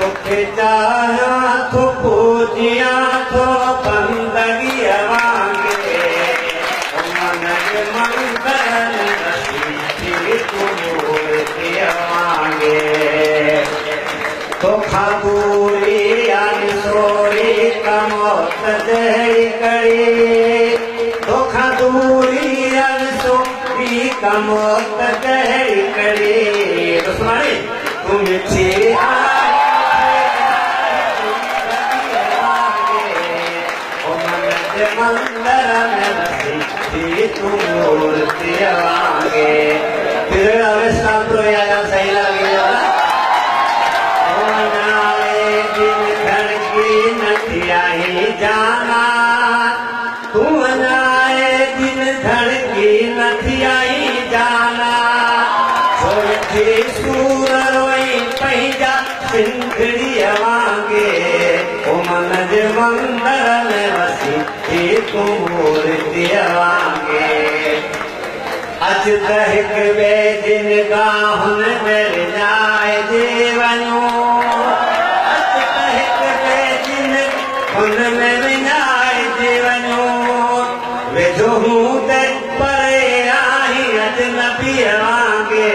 तोखे चाहा तो पूजिया तो बंदगी वांगे मन जे मंदिर में वसी तू मूर्ति वांगे तोखा दूरी यानी सोरी कमोत जही करी तोखा दूरी यानी सोरी कमोत जही करी दुश्मनी तुम छे मंदिर में वसी तू मूर्ति वांगे फिर अवस्था तो याद सही लगे ही जाना तू नाए दिन धड़की नथी आई जाना सोची सूर रोई पैजा सिंधड़ी वांगे ओ मन जे मंदिर में वसी तू मूर्ति वांगे अज तक वे जिन गाहुन मिल जाए जीवनो उन में विनाय जीवनो वेझो हूं ते परे आई अजनबी वांगे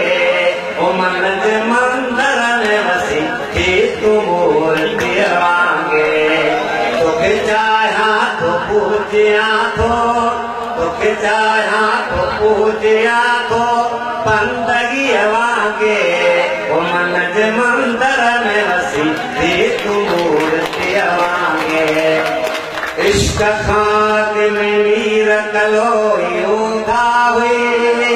ओ मन जे मंदिर में वसी तू मूर्ति वांगे तोखे चाहा तो पूजिया तो तोखे चाहा तो पूजिया तो बंदगी वांगे ओ मन जे मंदिर में वसी तू मूर्ति वांगे इश्क खाद में मीर कलो यूंदा हुए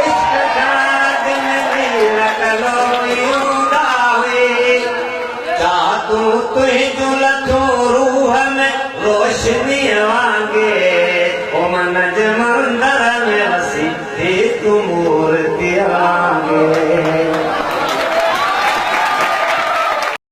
इश्क खाद में मीर कलो यूंदा हुए जा तू तुझ लथो रूह में रोशनी वांगे ओ मन जे मंदिर में वसी तू मूर्ति वांगे